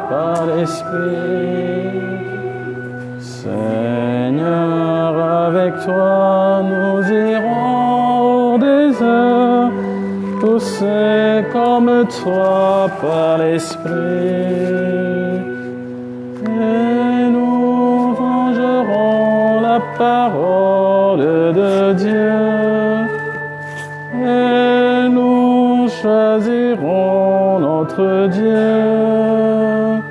par l'Esprit. Seigneur, avec toi nous irons au désert, poussés comme toi par l'Esprit. Et nous vengerons la parole de Dieu. Et nous choisirons notre Dieu.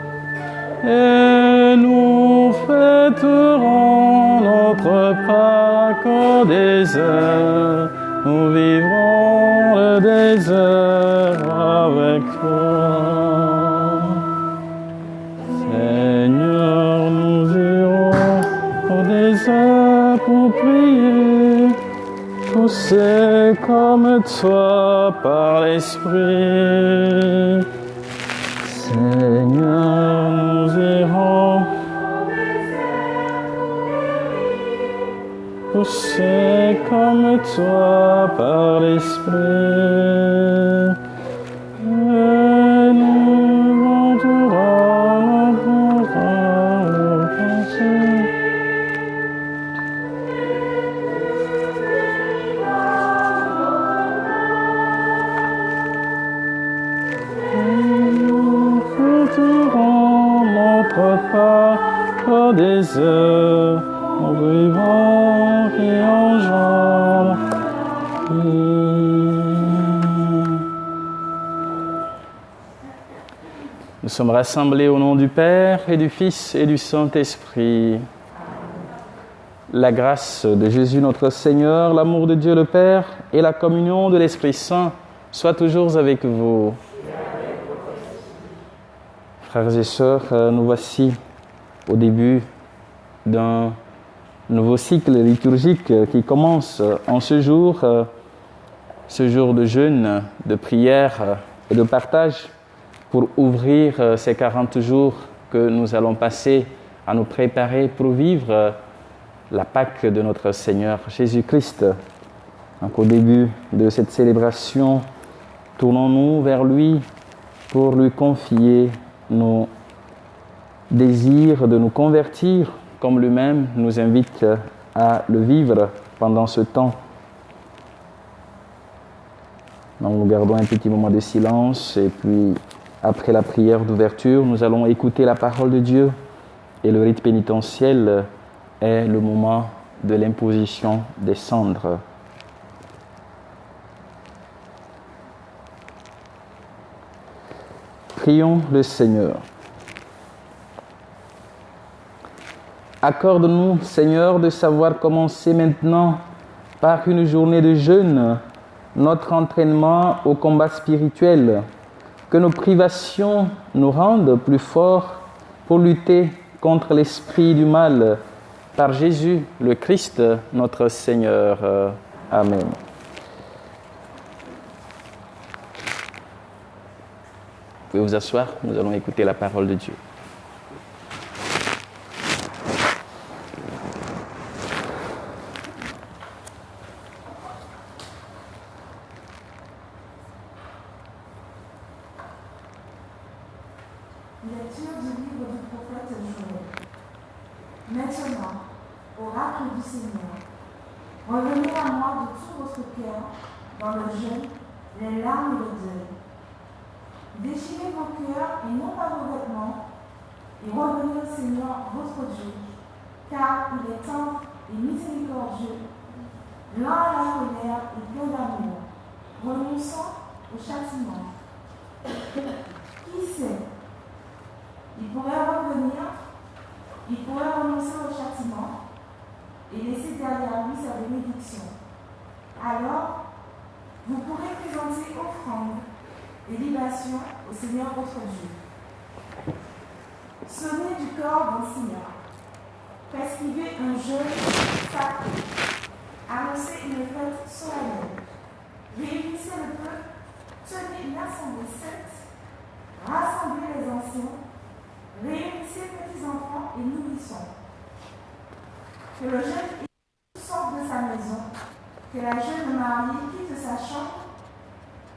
Et nous fêterons notre Pâques au désert. Nous vivrons le désert avec toi. Seigneur, nous irons au désert pour prier, poussés comme toi par l'Esprit. Seigneur, nous irons poussés comme toi par l'Esprit. Et nous vengerons nos pensées. Notre pas au désert, en vivant et en jambes. Nous sommes rassemblés au nom du Père et du Fils et du Saint-Esprit. La grâce de Jésus notre Seigneur, l'amour de Dieu le Père et la communion de l'Esprit Saint soient toujours avec vous. Frères et sœurs, nous voici au début d'un nouveau cycle liturgique qui commence en ce jour de jeûne, de prière et de partage pour ouvrir ces 40 jours que nous allons passer à nous préparer pour vivre la Pâque de notre Seigneur Jésus-Christ. Donc au début de cette célébration, tournons-nous vers lui pour lui confier nos désirs de nous convertir, comme lui-même nous invite à le vivre pendant ce temps. Donc nous gardons un petit moment de silence et puis après la prière d'ouverture, nous allons écouter la parole de Dieu et le rite pénitentiel est le moment de l'imposition des cendres. Prions le Seigneur. Accorde-nous, Seigneur, de savoir commencer maintenant par une journée de jeûne notre entraînement au combat spirituel, que nos privations nous rendent plus forts pour lutter contre l'esprit du mal, par Jésus le Christ, notre Seigneur. Amen. Vous pouvez vous asseoir, nous allons écouter la parole de Dieu. Lecture du livre du prophète Joël. Maintenant, oracle du Seigneur, revenez à moi de tout votre cœur dans le jeûne, les larmes et le deuil. Déchirez vos cœurs et non pas vos vêtements, et revenez au Seigneur votre Dieu, car il est tendre et miséricordieux, lent à la colère et plein d'amour, renonçant au châtiment. Qui sait? Il pourrait revenir, il pourrait renoncer au châtiment et laisser derrière lui sa bénédiction. Alors, vous pourrez présenter offrandes et libations au Seigneur votre Dieu. Sonnez du corps d'un signal, prescrivez un jeûne sacré, annoncez une fête solennelle, réunissez le peuple, tenez une assemblée sainte, rassemblez les anciens, réunissez petits-enfants et nourrissons. Que le jeune sorte de sa maison, que la jeune mariée quitte sa chambre.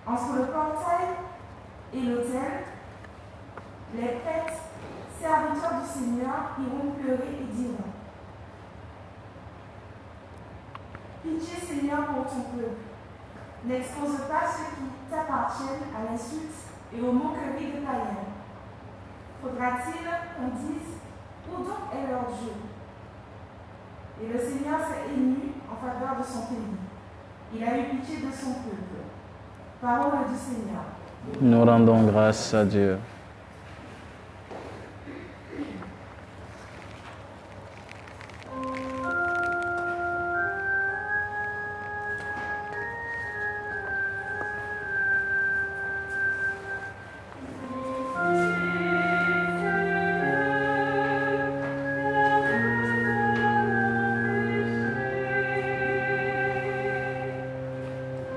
Entre le portail et l'autel, les pètes serviteurs du Seigneur iront pleurer et diront: Pitié, Seigneur, pour ton peuple. N'expose pas ceux qui t'appartiennent à l'insulte et aux moqueries de païens. Faudra-t-il qu'on dise: où donc est leur Dieu? Et le Seigneur s'est ému en faveur de son pays. Il a eu pitié de son peuple. Parole du Seigneur. Nous rendons grâce à Dieu.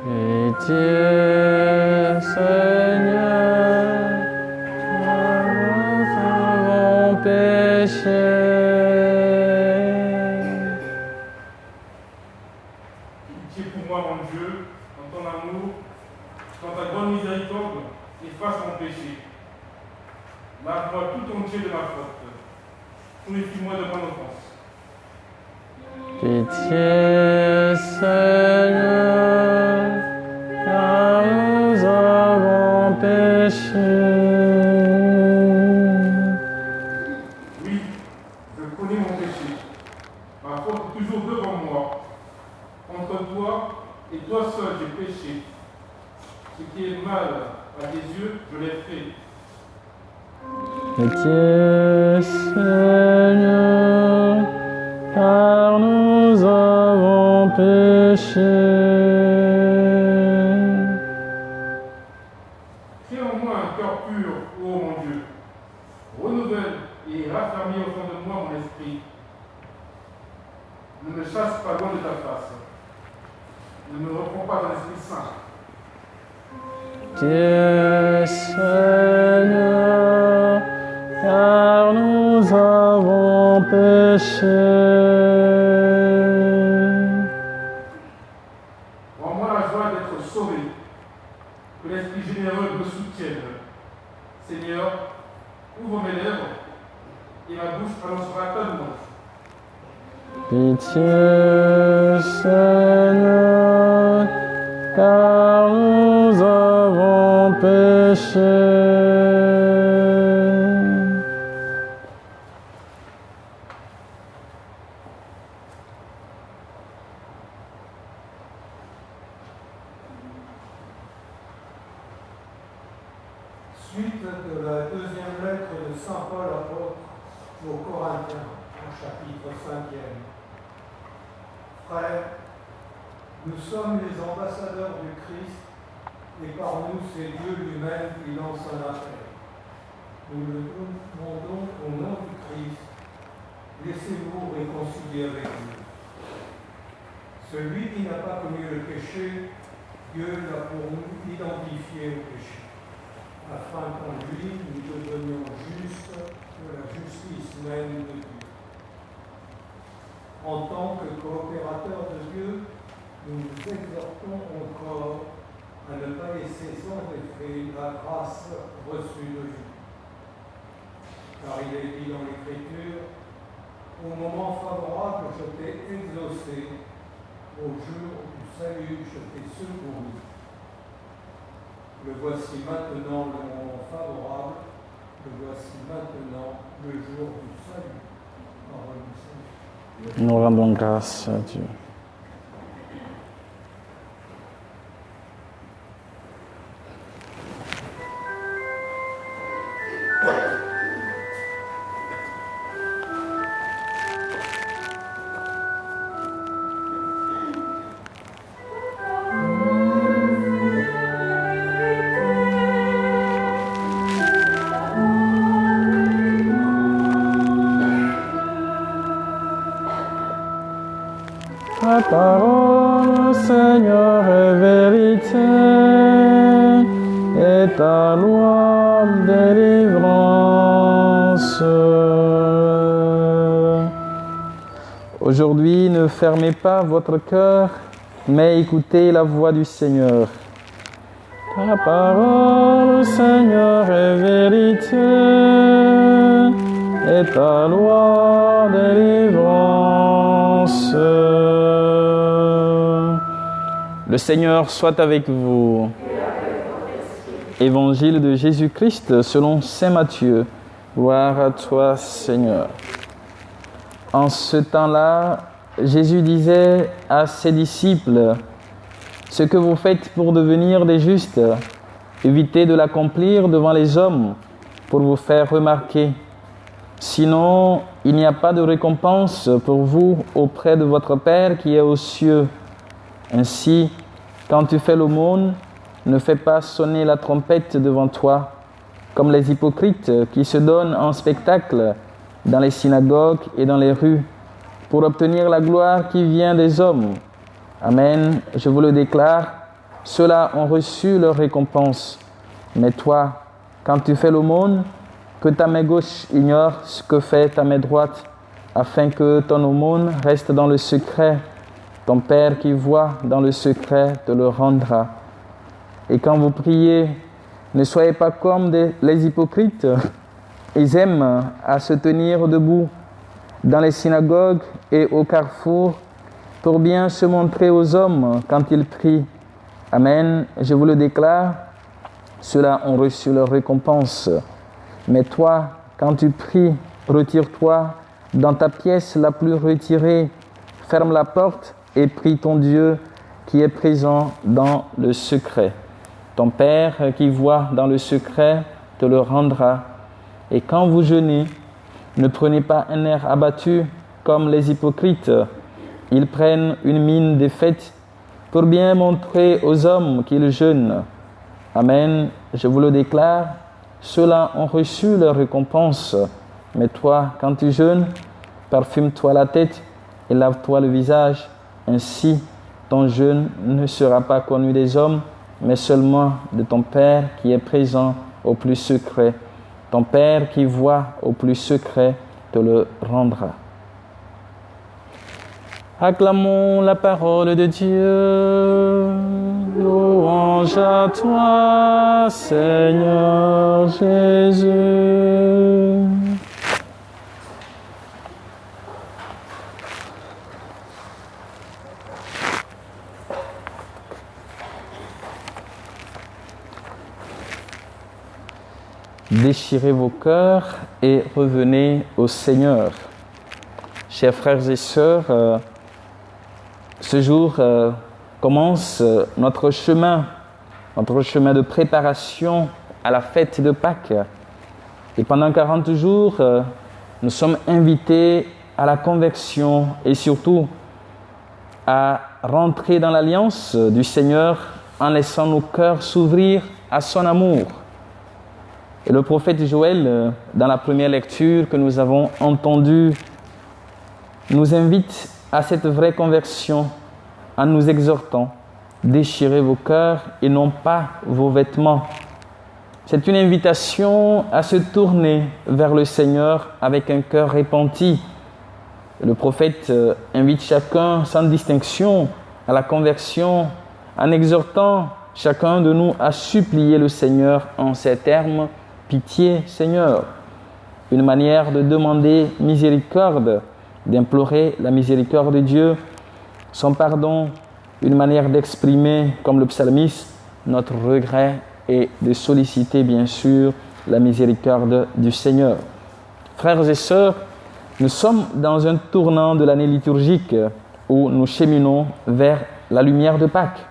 Pitié, Seigneur, nous avons péché. Pitié pour moi, mon Dieu, dans ton amour, dans ta grande miséricorde, efface mon péché. Lave-moi tout entier de ma faute. Purifie-moi de mon offense. Pitié, Seigneur, car nous avons péché. Oui, je connais mon péché. Ma faute est toujours devant moi. Contre toi et toi seul j'ai péché. Ce qui est mal à tes yeux, je l'ai fait. Pitié, Seigneur, car nous avons péché. Crée en moi un cœur pur, ô mon Dieu. Renouvelle et raffermis au fond de moi mon esprit. Ne me chasse pas loin de ta face. Ne me reprends pas dans l'Esprit Saint. Pitié, Seigneur, car nous avons péché. Rends-moi la joie d'être sauvé. Que l'Esprit généreux me soutienne. Seigneur, ouvre mes lèvres et ma bouche annoncera ta louange. Pitié, Seigneur, car nous avons péché. Suite de la deuxième lettre de Saint Paul apôtre aux Corinthiens, au chapitre 5e. Frères, nous sommes les ambassadeurs du Christ, et par nous c'est Dieu lui-même qui lance un appel. Nous le demandons au nom du Christ, laissez-vous réconcilier avec Dieu. Celui qui n'a pas commis le péché, Dieu l'a pour nous identifié au péché, afin qu'en lui nous devenions justes de la justice même de Dieu. En tant que coopérateurs de Dieu, nous nous exhortons encore à ne pas laisser sans effet la grâce reçue de Dieu. Car il est dit dans l'Écriture, au moment favorable, je t'ai exaucé, au jour du salut, je t'ai secouru. Le voici maintenant le moment favorable, le voici maintenant le jour du salut. Parole du Seigneur. Nous rendons grâce à Dieu. Ta parole, Seigneur, est vérité, et ta loi, délivrance. Aujourd'hui, ne fermez pas votre cœur, mais écoutez la voix du Seigneur. Ta parole, Seigneur, est vérité, est ta loi, délivrance. Le Seigneur soit avec vous. Évangile de Jésus-Christ selon saint Matthieu. Gloire à toi, Seigneur. En ce temps-là, Jésus disait à ses disciples, « Ce que vous faites pour devenir des justes, évitez de l'accomplir devant les hommes pour vous faire remarquer. Sinon, il n'y a pas de récompense pour vous auprès de votre Père qui est aux cieux. Ainsi, quand tu fais l'aumône, ne fais pas sonner la trompette devant toi, comme les hypocrites qui se donnent en spectacle dans les synagogues et dans les rues, pour obtenir la gloire qui vient des hommes. Amen, je vous le déclare, ceux-là ont reçu leur récompense. Mais toi, quand tu fais l'aumône, que ta main gauche ignore ce que fait ta main droite, afin que ton aumône reste dans le secret. Ton Père qui voit dans le secret te le rendra. Et quand vous priez, ne soyez pas comme les hypocrites. Ils aiment à se tenir debout dans les synagogues et au carrefour pour bien se montrer aux hommes quand ils prient. Amen, je vous le déclare, ceux-là ont reçu leur récompense. Mais toi, quand tu pries, retire-toi dans ta pièce la plus retirée, ferme la porte et prie ton Dieu qui est présent dans le secret. Ton Père qui voit dans le secret te le rendra. Et quand vous jeûnez, ne prenez pas un air abattu comme les hypocrites. Ils prennent une mine défaite pour bien montrer aux hommes qu'ils jeûnent. Amen, je vous le déclare, ceux-là ont reçu leur récompense. Mais toi, quand tu jeûnes, parfume-toi la tête et lave-toi le visage. Ainsi, ton jeûne ne sera pas connu des hommes, mais seulement de ton Père qui est présent au plus secret. Ton Père qui voit au plus secret te le rendra. Acclamons la parole de Dieu. Louange à toi, Seigneur Jésus. Déchirez vos cœurs et revenez au Seigneur. Chers frères et sœurs, ce jour commence notre chemin de préparation à la fête de Pâques. Et pendant 40 jours, nous sommes invités à la conversion et surtout à rentrer dans l'alliance du Seigneur en laissant nos cœurs s'ouvrir à son amour. Et le prophète Joël, dans la première lecture que nous avons entendue, nous invite à cette vraie conversion en nous exhortant, déchirez vos cœurs et non pas vos vêtements. C'est une invitation à se tourner vers le Seigneur avec un cœur repenti. Le prophète invite chacun sans distinction à la conversion en exhortant chacun de nous à supplier le Seigneur en ces termes. Pitié, Seigneur, une manière de demander miséricorde, d'implorer la miséricorde de Dieu, son pardon, une manière d'exprimer, comme le psalmiste, notre regret et de solliciter, bien sûr, la miséricorde du Seigneur. Frères et sœurs, nous sommes dans un tournant de l'année liturgique où nous cheminons vers la lumière de Pâques.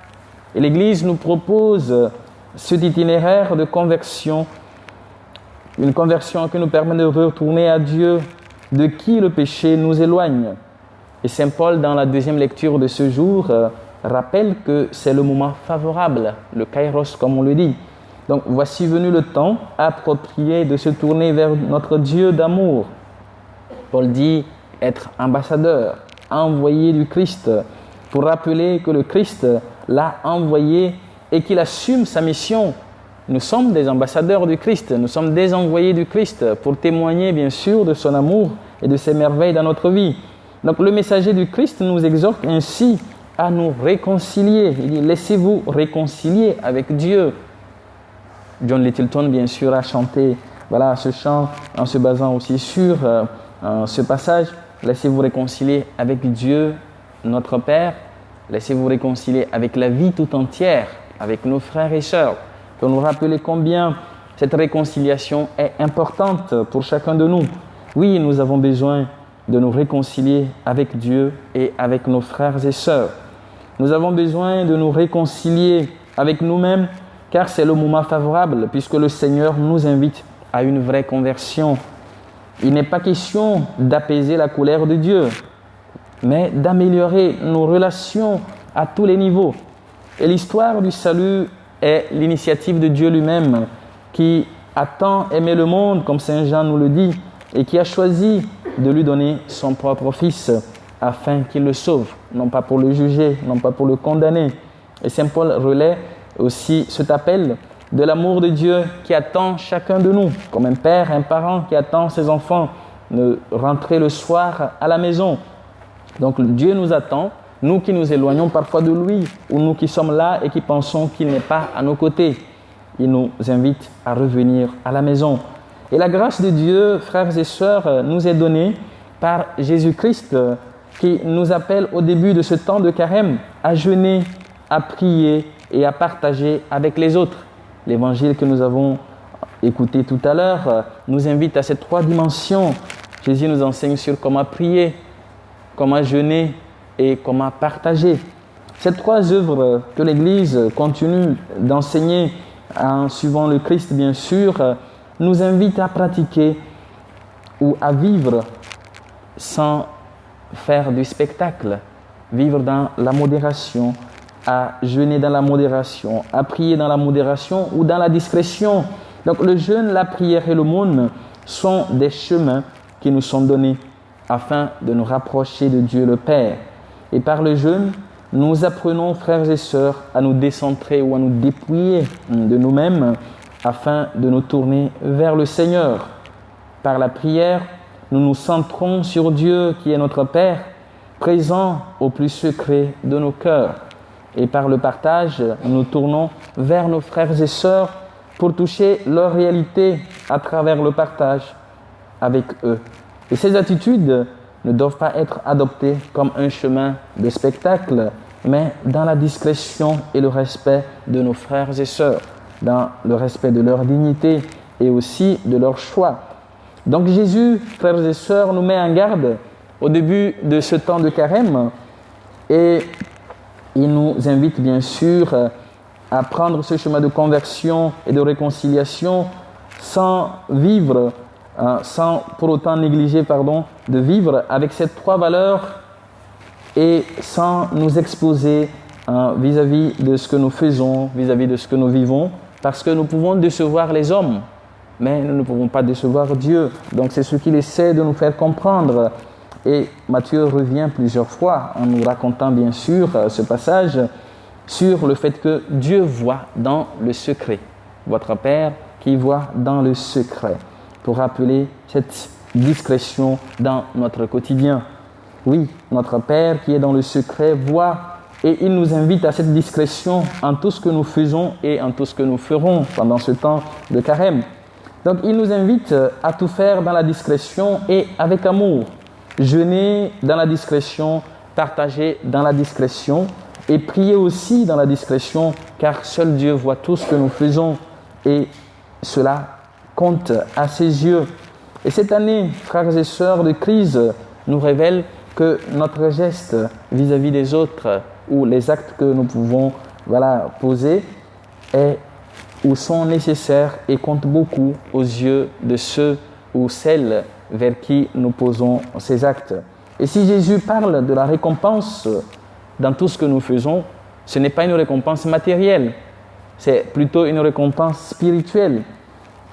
Et l'Église nous propose cet itinéraire de conversion, une conversion qui nous permet de retourner à Dieu, de qui le péché nous éloigne. Et Saint Paul, dans la deuxième lecture de ce jour, rappelle que c'est le moment favorable, le kairos comme on le dit. Donc voici venu le temps approprié de se tourner vers notre Dieu d'amour. Paul dit être ambassadeur, envoyé du Christ, pour rappeler que le Christ l'a envoyé et qu'il assume sa mission. Nous sommes des ambassadeurs du Christ, nous sommes des envoyés du Christ pour témoigner bien sûr de son amour et de ses merveilles dans notre vie. Donc le messager du Christ nous exhorte ainsi à nous réconcilier. Il dit « Laissez-vous réconcilier avec Dieu ». John Littleton bien sûr a chanté ce chant en se basant aussi sur ce passage. Laissez-vous réconcilier avec Dieu, notre Père. Laissez-vous réconcilier avec la vie tout entière, avec nos frères et sœurs, pour nous rappeler combien cette réconciliation est importante pour chacun de nous. Oui, nous avons besoin de nous réconcilier avec Dieu et avec nos frères et sœurs. Nous avons besoin de nous réconcilier avec nous-mêmes, car c'est le moment favorable, puisque le Seigneur nous invite à une vraie conversion. Il n'est pas question d'apaiser la colère de Dieu, mais d'améliorer nos relations à tous les niveaux. Et l'histoire du salut est l'initiative de Dieu lui-même, qui a tant aimé le monde, comme Saint Jean nous le dit, et qui a choisi de lui donner son propre Fils, afin qu'il le sauve, non pas pour le juger, non pas pour le condamner. Et Saint Paul relaie aussi cet appel de l'amour de Dieu qui attend chacun de nous, comme un père, un parent qui attend ses enfants de rentrer le soir à la maison. Donc Dieu nous attend, nous qui nous éloignons parfois de lui, ou nous qui sommes là et qui pensons qu'il n'est pas à nos côtés. Il nous invite à revenir à la maison. Et la grâce de Dieu, frères et sœurs, nous est donnée par Jésus-Christ qui nous appelle au début de ce temps de carême à jeûner, à prier et à partager avec les autres. L'évangile que nous avons écouté tout à l'heure nous invite à ces trois dimensions. Jésus nous enseigne sur comment prier, comment jeûner et comment partager. Ces trois œuvres que l'Église continue d'enseigner en suivant le Christ, bien sûr, nous invitent à pratiquer ou à vivre sans faire du spectacle, vivre dans la modération, à jeûner dans la modération, à prier dans la modération ou dans la discrétion. Donc le jeûne, la prière et l'aumône sont des chemins qui nous sont donnés afin de nous rapprocher de Dieu le Père. Et par le jeûne, nous apprenons, frères et sœurs, à nous décentrer ou à nous dépouiller de nous-mêmes afin de nous tourner vers le Seigneur. Par la prière, nous nous centrons sur Dieu qui est notre Père, présent au plus secret de nos cœurs. Et par le partage, nous tournons vers nos frères et sœurs pour toucher leur réalité à travers le partage avec eux. Et ces attitudes ne doivent pas être adoptées comme un chemin de spectacle, mais dans la discrétion et le respect de nos frères et sœurs, dans le respect de leur dignité et aussi de leur choix. Donc Jésus, frères et sœurs, nous met en garde au début de ce temps de carême et il nous invite bien sûr à prendre ce chemin de conversion et de réconciliation sans vivre, sans pour autant négliger, de vivre avec ces trois valeurs et sans nous exposer vis-à-vis de ce que nous faisons, vis-à-vis de ce que nous vivons, parce que nous pouvons décevoir les hommes, mais nous ne pouvons pas décevoir Dieu. Donc c'est ce qu'il essaie de nous faire comprendre. Et Matthieu revient plusieurs fois en nous racontant bien sûr ce passage sur le fait que Dieu voit dans le secret. Votre Père qui voit dans le secret. Pour rappeler cette discrétion dans notre quotidien. Oui, notre Père qui est dans le secret voit et il nous invite à cette discrétion en tout ce que nous faisons et en tout ce que nous ferons pendant ce temps de carême. Donc il nous invite à tout faire dans la discrétion et avec amour. Jeûner dans la discrétion, partager dans la discrétion et prier aussi dans la discrétion car seul Dieu voit tout ce que nous faisons et cela compte à ses yeux. Et cette année, frères et sœurs de crise, nous révèle que notre geste vis-à-vis des autres ou les actes que nous pouvons poser est ou sont nécessaires et comptent beaucoup aux yeux de ceux ou celles vers qui nous posons ces actes. Et si Jésus parle de la récompense dans tout ce que nous faisons, ce n'est pas une récompense matérielle, c'est plutôt une récompense spirituelle.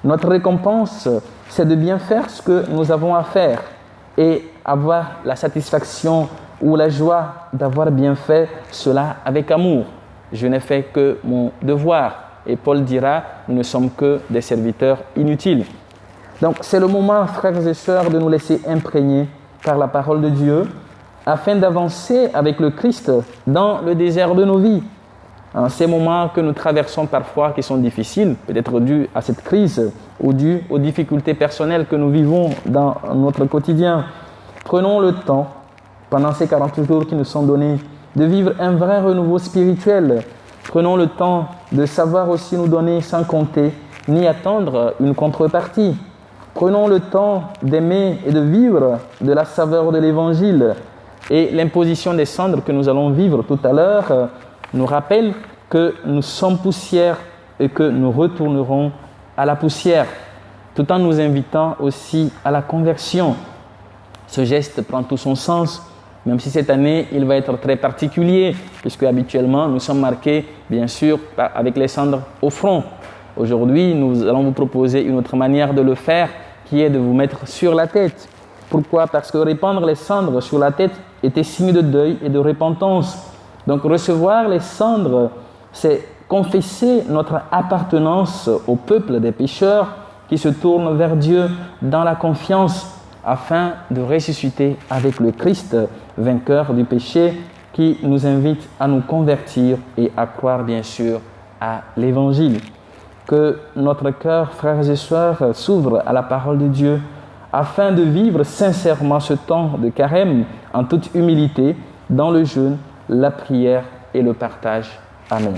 Notre récompense, c'est de bien faire ce que nous avons à faire et avoir la satisfaction ou la joie d'avoir bien fait cela avec amour. Je n'ai fait que mon devoir. Et Paul dira, nous ne sommes que des serviteurs inutiles. Donc c'est le moment, frères et sœurs, de nous laisser imprégner par la parole de Dieu afin d'avancer avec le Christ dans le désert de nos vies. ces moments que nous traversons parfois qui sont difficiles, peut-être dus à cette crise ou dus aux difficultés personnelles que nous vivons dans notre quotidien. Prenons le temps, pendant ces 40 jours qui nous sont donnés, de vivre un vrai renouveau spirituel. Prenons le temps de savoir aussi nous donner sans compter, ni attendre une contrepartie. Prenons le temps d'aimer et de vivre de la saveur de l'Évangile. Et l'imposition des cendres que nous allons vivre tout à l'heure nous rappelle que nous sommes poussière et que nous retournerons à la poussière, tout en nous invitant aussi à la conversion. Ce geste prend tout son sens, même si cette année, il va être très particulier, puisque habituellement, nous sommes marqués, bien sûr, avec les cendres au front. Aujourd'hui, nous allons vous proposer une autre manière de le faire, qui est de vous mettre sur la tête. Pourquoi ? Parce que répandre les cendres sur la tête était signe de deuil et de repentance. Donc recevoir les cendres, c'est confesser notre appartenance au peuple des pécheurs qui se tournent vers Dieu dans la confiance afin de ressusciter avec le Christ, vainqueur du péché, qui nous invite à nous convertir et à croire bien sûr à l'Évangile. Que notre cœur, frères et sœurs, s'ouvre à la parole de Dieu afin de vivre sincèrement ce temps de carême en toute humilité, dans le jeûne, la prière et le partage. Amen.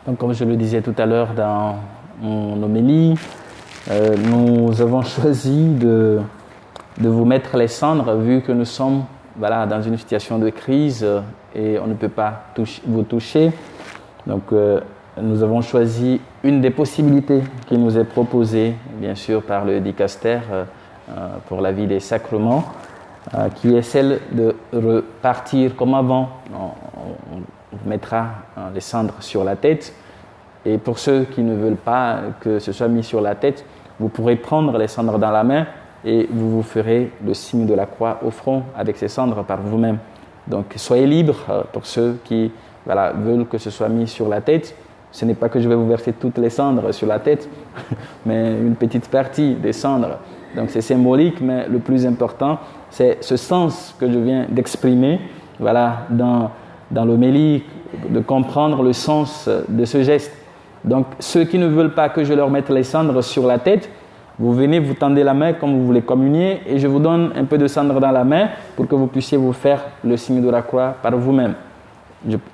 Donc, comme je le disais tout à l'heure dans mon homélie, nous avons choisi de vous mettre les cendres vu que nous sommes dans une situation de crise et on ne peut pas vous toucher. Donc, nous avons choisi une des possibilités qui nous est proposée, bien sûr, par le dicaster pour la vie des sacrements, qui est celle de repartir comme avant. On mettra les cendres sur la tête. Et pour ceux qui ne veulent pas que ce soit mis sur la tête, vous pourrez prendre les cendres dans la main et vous ferez le signe de la croix au front avec ces cendres par vous-même. Donc soyez libres pour ceux qui veulent que ce soit mis sur la tête. Ce n'est pas que je vais vous verser toutes les cendres sur la tête, mais une petite partie des cendres. Donc c'est symbolique, mais le plus important, c'est ce sens que je viens d'exprimer dans l'homélie, de comprendre le sens de ce geste. Donc, ceux qui ne veulent pas que je leur mette les cendres sur la tête, vous venez, vous tendez la main comme vous voulez communier et je vous donne un peu de cendre dans la main pour que vous puissiez vous faire le signe de la croix par vous-même.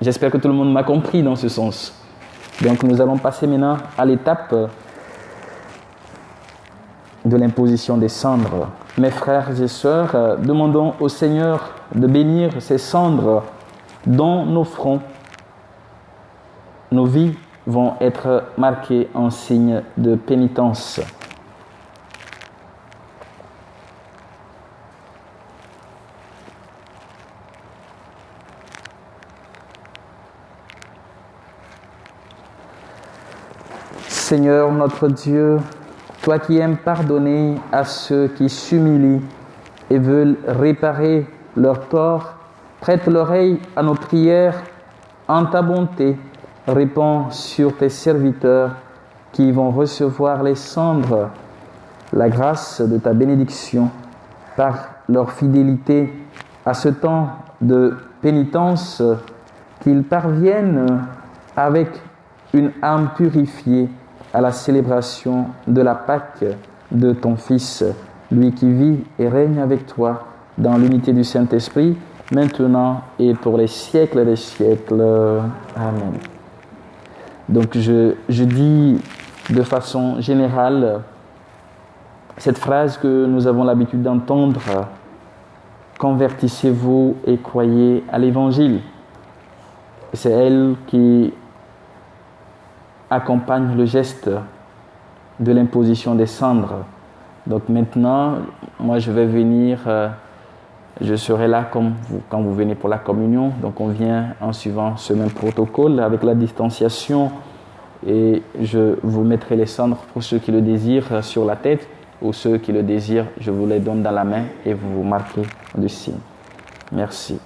J'espère que tout le monde m'a compris dans ce sens. Donc, nous allons passer maintenant à l'étape de l'imposition des cendres. Mes frères et sœurs, demandons au Seigneur de bénir ces cendres dont nos fronts, nos vies vont être marquées en signe de pénitence. Seigneur notre Dieu, toi qui aimes pardonner à ceux qui s'humilient et veulent réparer leurs torts, prête l'oreille à nos prières en ta bonté. Répands sur tes serviteurs qui vont recevoir les cendres la grâce de ta bénédiction par leur fidélité à ce temps de pénitence, qu'ils parviennent avec une âme purifiée à la célébration de la Pâque de ton Fils, lui qui vit et règne avec toi dans l'unité du Saint-Esprit, maintenant et pour les siècles des siècles. Amen. Donc je dis de façon générale cette phrase que nous avons l'habitude d'entendre, convertissez-vous et croyez à l'Évangile. C'est elle qui accompagne le geste de l'imposition des cendres. Donc maintenant, moi je vais venir, je serai là comme vous, quand vous venez pour la communion. Donc on vient en suivant ce même protocole avec la distanciation et je vous mettrai les cendres pour ceux qui le désirent sur la tête ou ceux qui le désirent, je vous les donne dans la main et vous vous marquez du signe. Merci.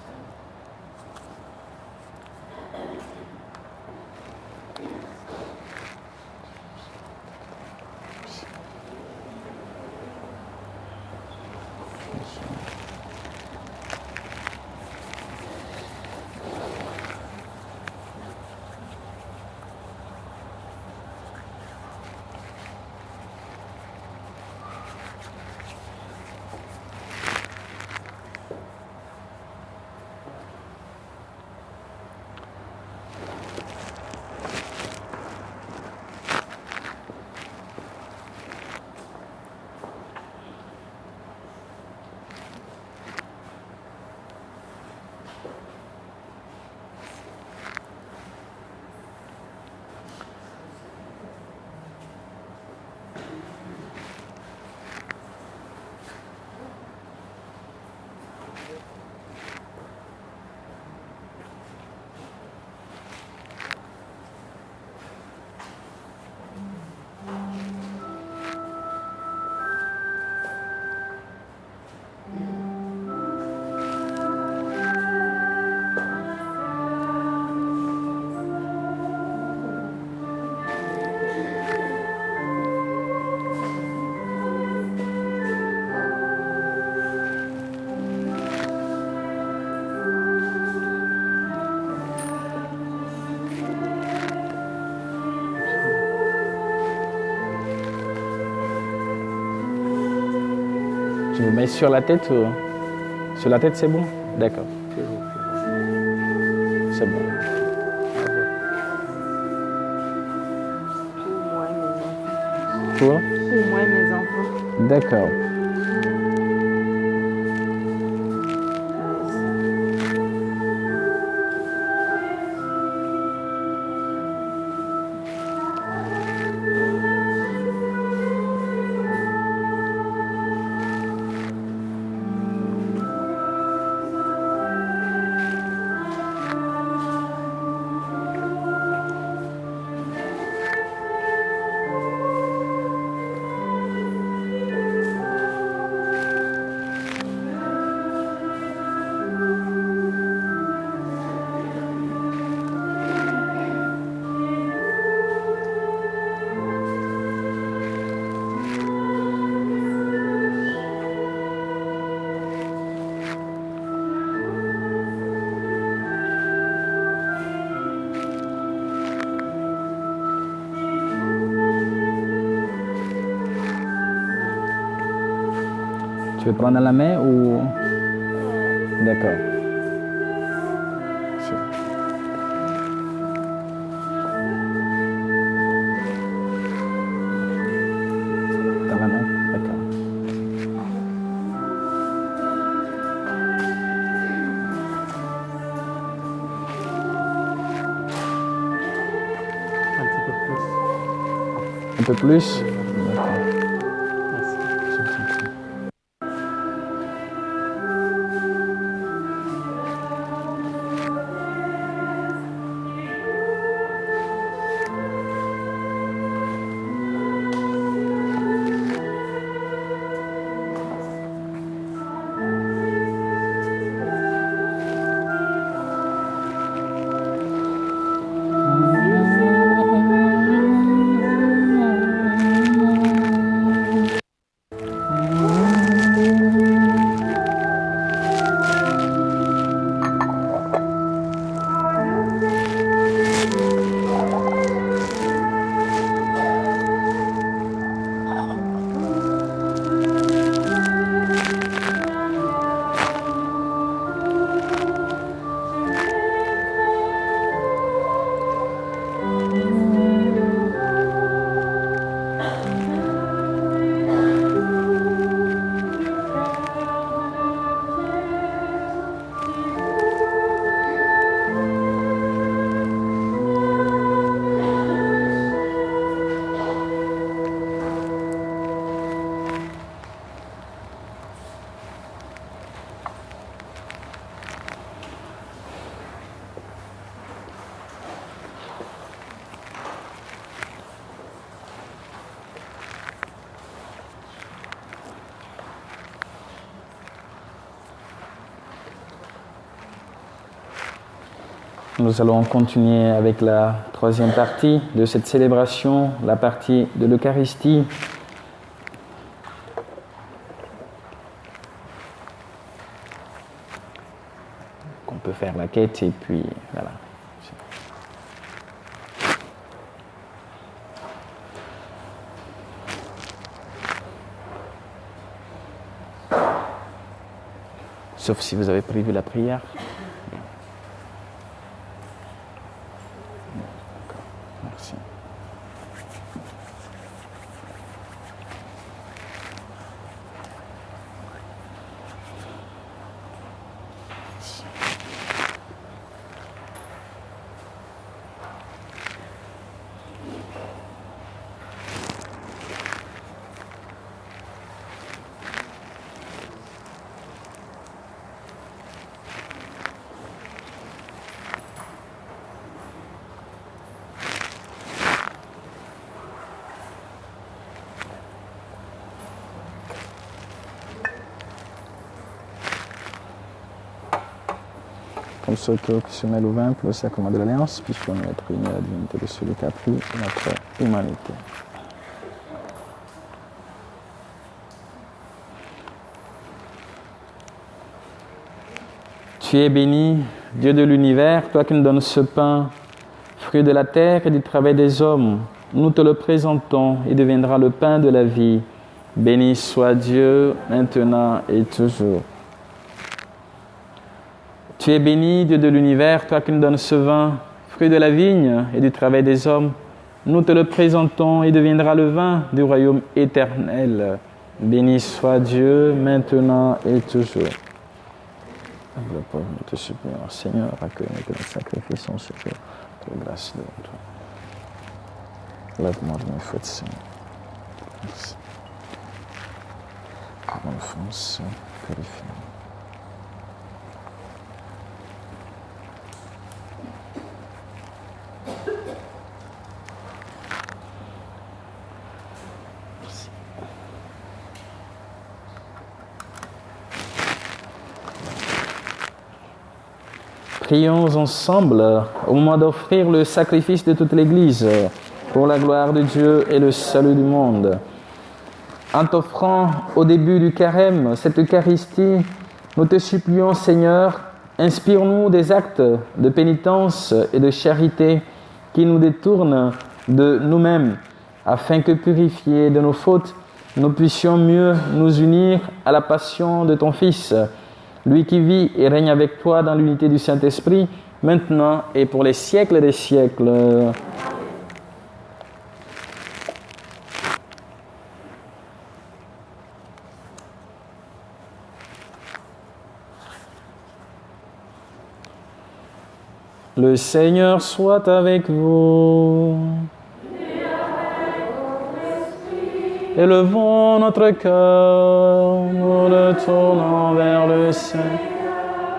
Je vous mets sur la tête ou... Sur la tête, c'est bon? D'accord. C'est bon. Pour moi et mes enfants. D'accord. Tu veux prendre la main ou... D'accord. Dans la main? D'accord. Un peu plus? D'accord. Nous allons continuer avec la troisième partie de cette célébration, la partie de l'Eucharistie. On peut faire la quête et puis voilà. Sauf si vous avez prévu la prière. Merci. Comme ceux qui se mêlent au vin pour le sacrement de l'Alliance, puisqu'on est unis à la divinité de celui qui a pris notre humanité. Tu es béni, Dieu de l'univers, toi qui nous donnes ce pain, fruit de la terre et du travail des hommes. Nous te le présentons, il deviendra le pain de la vie. Béni soit Dieu, maintenant et toujours. Tu es béni, Dieu de l'univers, toi qui nous donnes ce vin, fruit de la vigne et du travail des hommes. Nous te le présentons, il deviendra le vin du royaume éternel. Béni soit Dieu, maintenant et toujours. Le pauvre, nous te supplions, Seigneur, accueille que notre sacrifice en secours, de grâce devant toi. Lave-moi de mes fautes, Seigneur. Merci. Mon enfance, purifie-moi. Prions ensemble au moment d'offrir le sacrifice de toute l'Église pour la gloire de Dieu et le salut du monde. En t'offrant au début du carême cette Eucharistie, nous te supplions, Seigneur, inspire-nous des actes de pénitence et de charité qui nous détournent de nous-mêmes, afin que, purifiés de nos fautes, nous puissions mieux nous unir à la passion de ton Fils, lui qui vit et règne avec toi dans l'unité du Saint-Esprit, maintenant et pour les siècles des siècles. Le Seigneur soit avec vous. Élevons notre cœur, nous le tournons vers le Seigneur.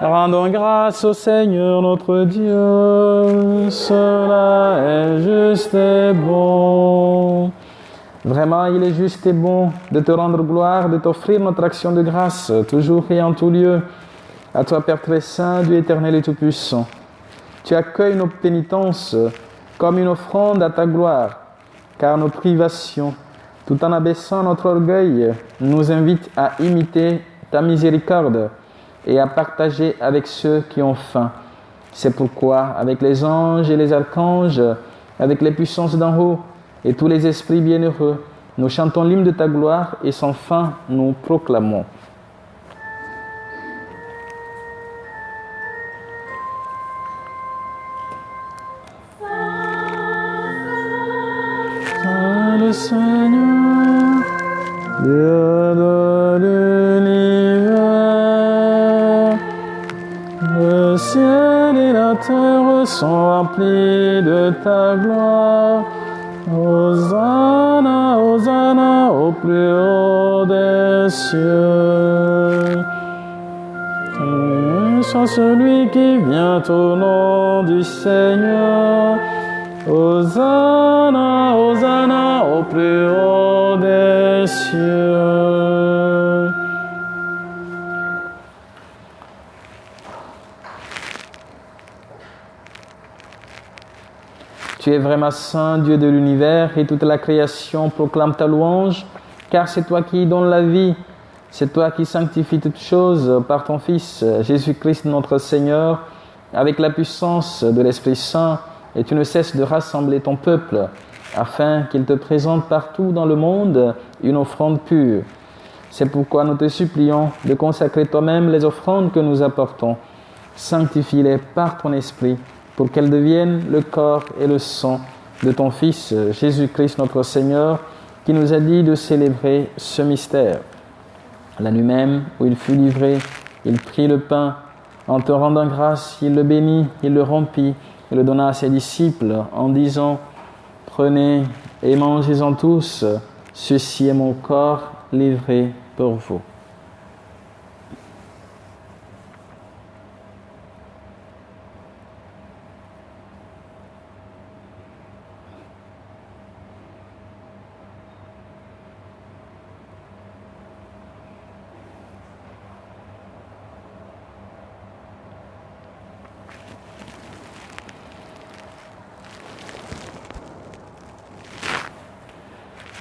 Rendons grâce au Seigneur notre Dieu, cela est juste et bon. Vraiment, il est juste et bon de te rendre gloire, de t'offrir notre action de grâce, toujours et en tout lieu. À toi, Père très saint, Dieu éternel et tout-puissant. Tu accueilles nos pénitences comme une offrande à ta gloire, car nos privations, tout en abaissant notre orgueil, nous invitent à imiter ta miséricorde et à partager avec ceux qui ont faim. C'est pourquoi, avec les anges et les archanges, avec les puissances d'en haut et tous les esprits bienheureux, nous chantons l'hymne de ta gloire et sans fin nous proclamons. Le Seigneur, Dieu de l'univers, le ciel et la terre sont remplis de ta gloire. Hosanna, Hosanna au plus haut des cieux. Et soit celui qui vient au nom du Seigneur. Hosanna, Hosanna au plus haut des cieux. Tu es vraiment saint, Dieu de l'univers, et toute la création proclame ta louange, car c'est toi qui donnes la vie, c'est toi qui sanctifies toutes choses par ton Fils, Jésus-Christ notre Seigneur, avec la puissance de l'Esprit Saint, et tu ne cesses de rassembler ton peuple, afin qu'il te présente partout dans le monde une offrande pure. C'est pourquoi nous te supplions de consacrer toi-même les offrandes que nous apportons. Sanctifie-les par ton Esprit, pour qu'elles deviennent le corps et le sang de ton Fils, Jésus-Christ notre Seigneur, qui nous a dit de célébrer ce mystère. La nuit même où il fut livré, il prit le pain. En te rendant grâce, il le bénit, il le rompit et le donna à ses disciples en disant « Prenez et mangez-en tous, ceci est mon corps livré pour vous. »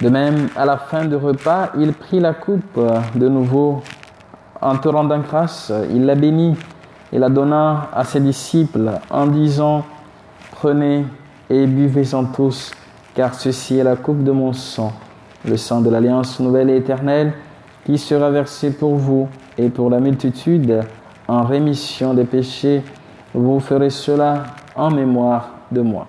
De même, à la fin du repas, il prit la coupe de nouveau. En te rendant grâce, il la bénit et la donna à ses disciples en disant « Prenez et buvez-en tous, car ceci est la coupe de mon sang, le sang de l'alliance nouvelle et éternelle, qui sera versé pour vous et pour la multitude en rémission des péchés. Vous ferez cela en mémoire de moi. »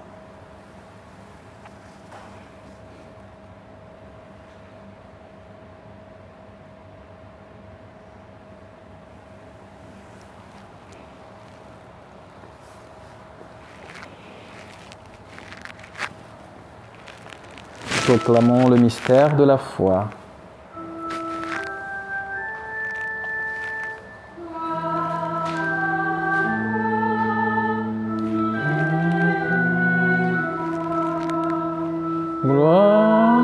Proclamons le mystère de la foi. Gloire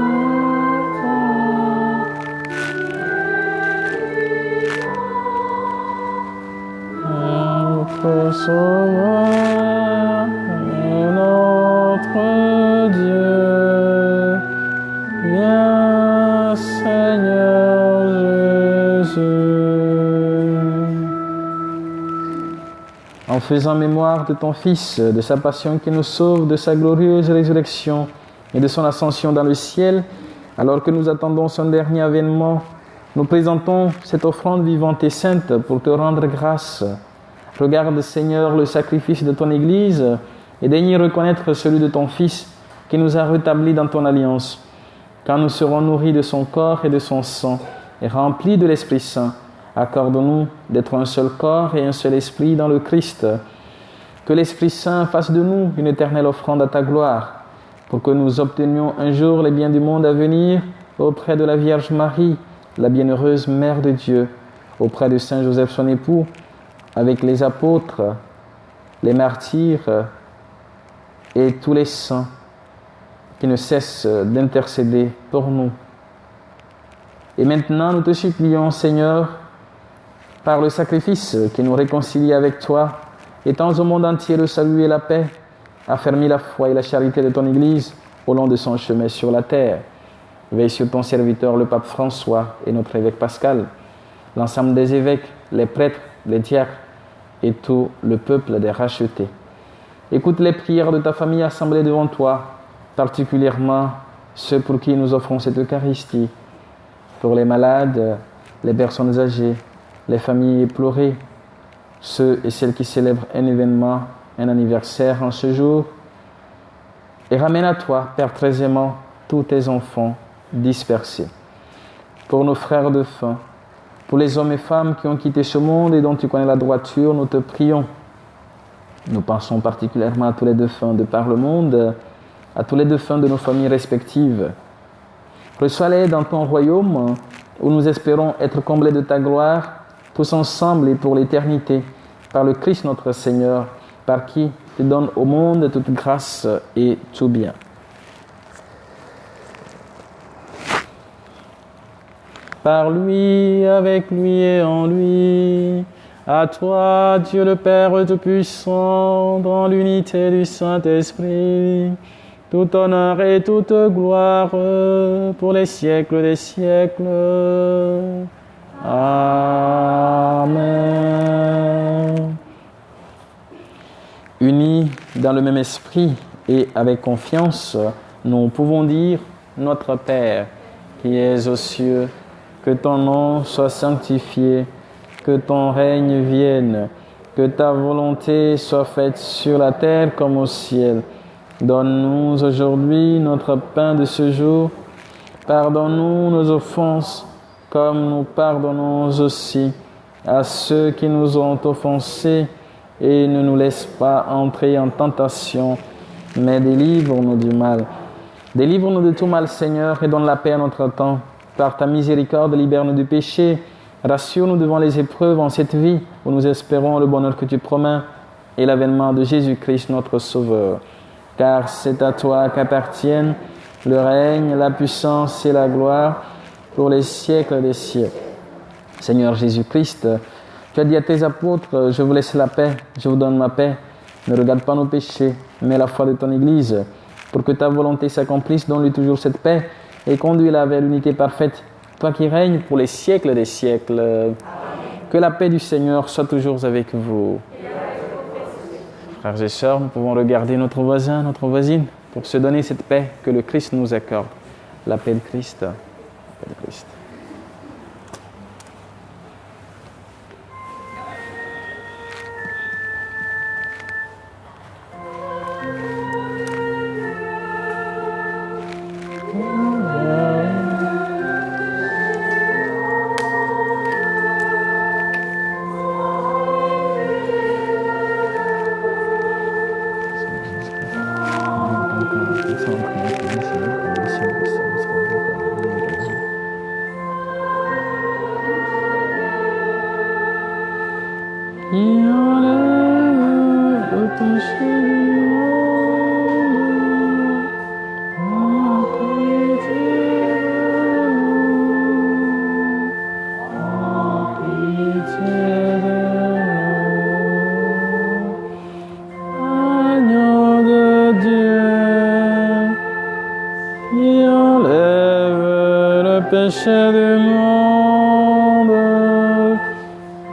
à notre Sauveur et notre Dieu. Viens, Seigneur Jésus. En faisant mémoire de ton Fils, de sa passion qui nous sauve, de sa glorieuse résurrection et de son ascension dans le ciel, alors que nous attendons son dernier avènement, nous présentons cette offrande vivante et sainte pour te rendre grâce. Regarde, Seigneur, le sacrifice de ton Église et daigne y reconnaître celui de ton Fils qui nous a rétablis dans ton alliance. Quand nous serons nourris de son corps et de son sang et remplis de l'Esprit Saint, accorde-nous d'être un seul corps et un seul esprit dans le Christ. Que l'Esprit Saint fasse de nous une éternelle offrande à ta gloire, pour que nous obtenions un jour les biens du monde à venir auprès de la Vierge Marie, la bienheureuse Mère de Dieu, auprès de Saint Joseph son époux, avec les apôtres, les martyrs et tous les saints qui ne cessent d'intercéder pour nous. Et maintenant, nous te supplions, Seigneur, par le sacrifice qui nous réconcilie avec toi, étends au monde entier le salut et la paix, affermis la foi et la charité de ton Église au long de son chemin sur la terre. Veille sur ton serviteur, le pape François, et notre évêque Pascal, l'ensemble des évêques, les prêtres, les diacres et tout le peuple des rachetés. Écoute les prières de ta famille assemblée devant toi, particulièrement ceux pour qui nous offrons cette Eucharistie, pour les malades, les personnes âgées, les familles éplorées, ceux et celles qui célèbrent un événement, un anniversaire en ce jour, et ramène à toi, Père très aimant, tous tes enfants dispersés. Pour nos frères défunts, pour les hommes et femmes qui ont quitté ce monde et dont tu connais la droiture, nous te prions. Nous pensons particulièrement à tous les défunts de par le monde, à tous les défunts de nos familles respectives. Reçois-les dans ton royaume, où nous espérons être comblés de ta gloire, tous ensemble et pour l'éternité, par le Christ notre Seigneur, par qui tu donnes au monde toute grâce et tout bien. Par lui, avec lui et en lui, à toi, Dieu le Père Tout-Puissant, dans l'unité du Saint-Esprit, tout honneur et toute gloire pour les siècles des siècles. Amen. Unis dans le même esprit et avec confiance, nous pouvons dire: Notre Père, qui es aux cieux, que ton nom soit sanctifié, que ton règne vienne, que ta volonté soit faite sur la terre comme au ciel. Donne-nous aujourd'hui notre pain de ce jour. Pardonne-nous nos offenses, comme nous pardonnons aussi à ceux qui nous ont offensés, et ne nous laisse pas entrer en tentation, mais délivre-nous du mal. Délivre-nous de tout mal, Seigneur, et donne la paix à notre temps. Par ta miséricorde, libère-nous du péché. Rassure-nous devant les épreuves en cette vie, où nous espérons le bonheur que tu promets et l'avènement de Jésus-Christ, notre Sauveur. Car c'est à toi qu'appartiennent le règne, la puissance et la gloire pour les siècles des siècles. Seigneur Jésus-Christ, tu as dit à tes apôtres: je vous laisse la paix, je vous donne ma paix. Ne regarde pas nos péchés, mais la foi de ton Église. Pour que ta volonté s'accomplisse, donne-lui toujours cette paix et conduis-la vers l'unité parfaite, toi qui règnes pour les siècles des siècles. Amen. Que la paix du Seigneur soit toujours avec vous. Frères et sœurs, nous pouvons regarder notre voisin, notre voisine, pour se donner cette paix que le Christ nous accorde. La paix de Christ. La paix de Christ. péché du monde,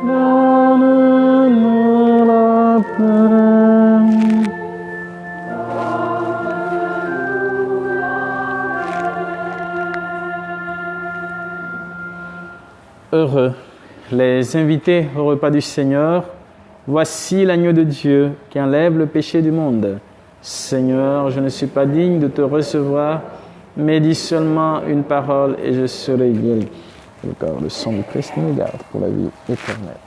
donne-nous la paix. Heureux les invités au repas du Seigneur. Voici l'agneau de Dieu qui enlève le péché du monde. Seigneur, je ne suis pas digne de te recevoir, mais dis seulement une parole et je serai guéri. Le corps, le sang du Christ nous garde pour la vie éternelle.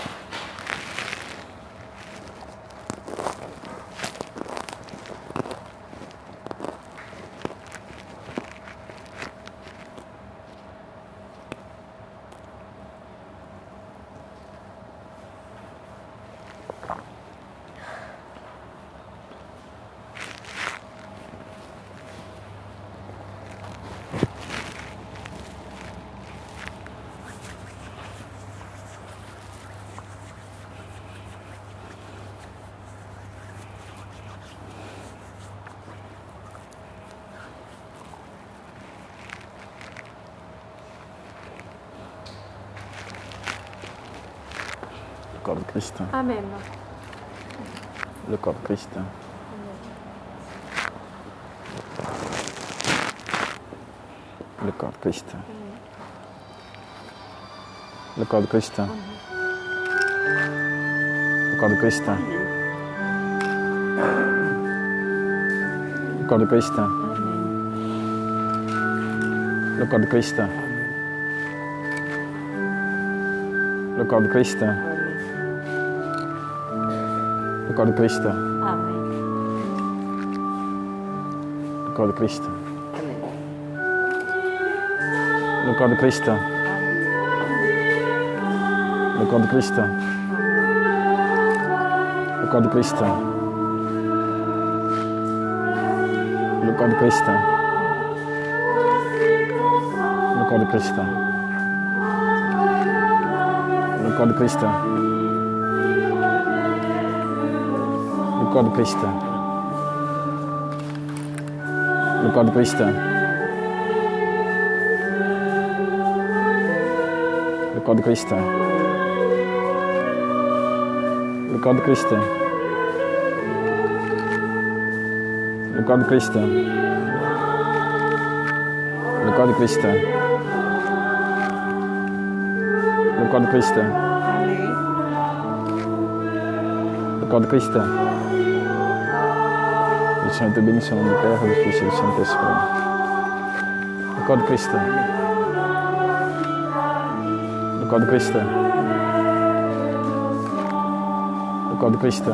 Le corps de Christ. Amen. Le corps de Christ. Le corps de Christ. Le corps de Christ. Le corps de Christ. Le corps de Christ. Le corps de Christ. Le corps de Christ. Le corps de Christ. Amen. Le corps de Christ. Le corps de Christ. Le corps de Christ. Le corps de Christ. Le corps de Christ. Le corps de Christ. Le corps de Christ. Le corps de Christ. Le corps de Christ. Le corps de Christ. Le corps de Christ. Le corps de Christ. Le corps de Christ. Le corps de Christ. Le corps de Christ. Le Seigneur te bénisse au nom du Père, du Fils et du Saint-Esprit. Le corps de Christ. Le corps de Christ. Le corps de Christ.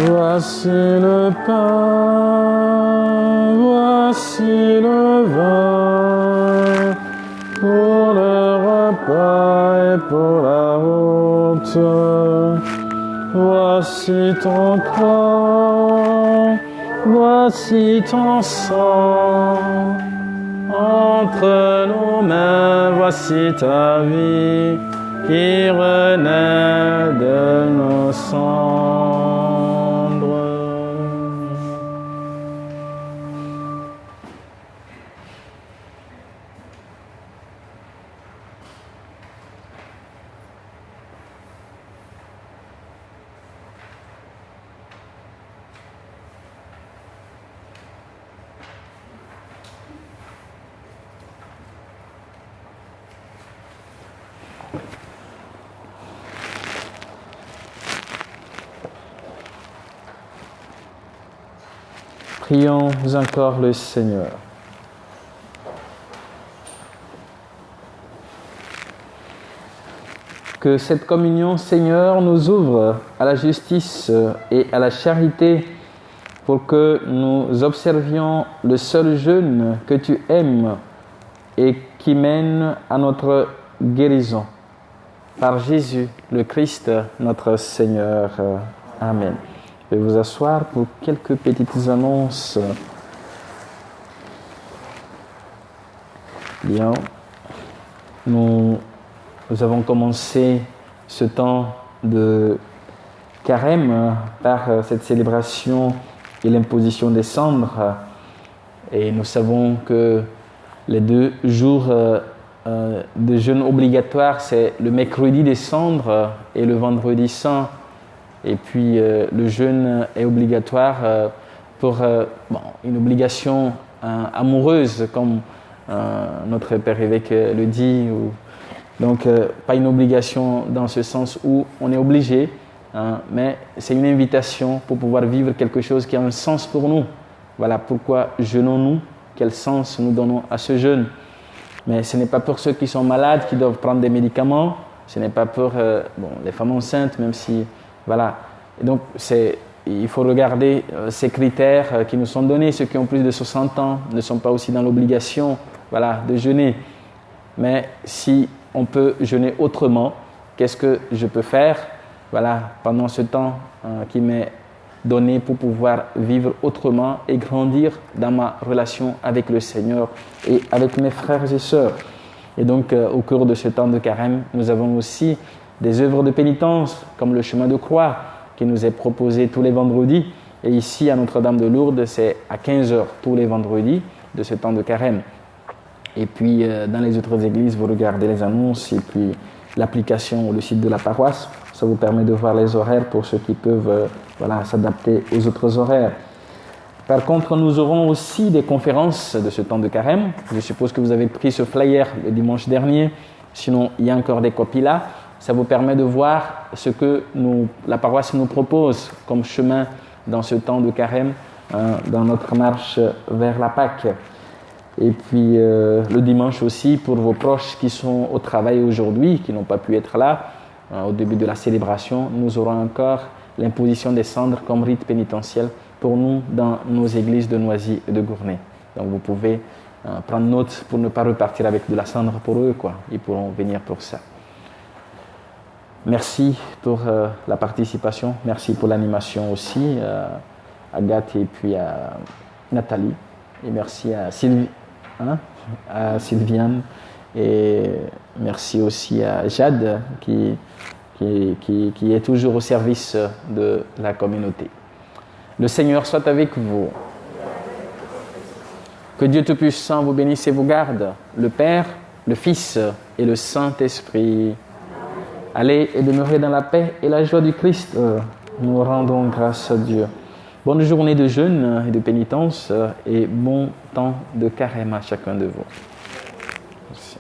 Voici le pain, voici le vin, pour le repas et pour la route. Voici ton corps, voici ton sang. Entre nos mains, voici ta vie qui renaît de nos cendres. Prions encore le Seigneur. Que cette communion, Seigneur, nous ouvre à la justice et à la charité pour que nous observions le seul jeûne que tu aimes et qui mène à notre guérison. Par Jésus, le Christ, notre Seigneur. Amen. Je vais vous asseoir pour quelques petites annonces. Bien, nous avons commencé ce temps de carême par cette célébration et l'imposition des cendres. Et nous savons que les 2 jours de jeûne obligatoire, c'est le mercredi des cendres et le vendredi saint. Et puis le jeûne est obligatoire pour une obligation amoureuse, comme notre Père évêque le dit. Donc pas une obligation dans ce sens où on est obligé, mais c'est une invitation pour pouvoir vivre quelque chose qui a un sens pour nous. Voilà pourquoi jeûnons-nous, quel sens nous donnons à ce jeûne. Mais ce n'est pas pour ceux qui sont malades, qui doivent prendre des médicaments, ce n'est pas pour les femmes enceintes, même si... Voilà. Et donc, c'est il faut regarder ces critères qui nous sont donnés. Ceux qui ont plus de 60 ans ne sont pas aussi dans l'obligation, voilà, de jeûner. Mais si on peut jeûner autrement, qu'est-ce que je peux faire, voilà, pendant ce temps qui m'est donné pour pouvoir vivre autrement et grandir dans ma relation avec le Seigneur et avec mes frères et sœurs. Et donc, au cours de ce temps de carême, nous avons aussi des œuvres de pénitence, comme le chemin de croix, qui nous est proposé tous les vendredis. Et ici, à Notre-Dame de Lourdes, c'est à 15h tous les vendredis de ce temps de carême. Et puis, dans les autres églises, vous regardez les annonces et puis l'application ou le site de la paroisse. Ça vous permet de voir les horaires pour ceux qui peuvent s'adapter aux autres horaires. Par contre, nous aurons aussi des conférences de ce temps de carême. Je suppose que vous avez pris ce flyer le dimanche dernier. Sinon, il y a encore des copies là. Ça vous permet de voir ce que la paroisse nous propose comme chemin dans ce temps de carême, dans notre marche vers la Pâque. Et puis le dimanche aussi, pour vos proches qui sont au travail aujourd'hui, qui n'ont pas pu être là, au début de la célébration, nous aurons encore l'imposition des cendres comme rite pénitentiel pour nous dans nos églises de Noisy et de Gournay. Donc vous pouvez prendre note pour ne pas repartir avec de la cendre pour eux, quoi. Ils pourront venir pour ça. Merci pour la participation, merci pour l'animation aussi, à Agathe et puis à Nathalie. Et merci à Sylviane, et merci aussi à Jade qui est toujours au service de la communauté. Le Seigneur soit avec vous. Que Dieu Tout-Puissant vous bénisse et vous garde, le Père, le Fils et le Saint-Esprit. Allez et demeurez dans la paix et la joie du Christ. Nous rendons grâce à Dieu. Bonne journée de jeûne et de pénitence et bon temps de carême à chacun de vous. Merci.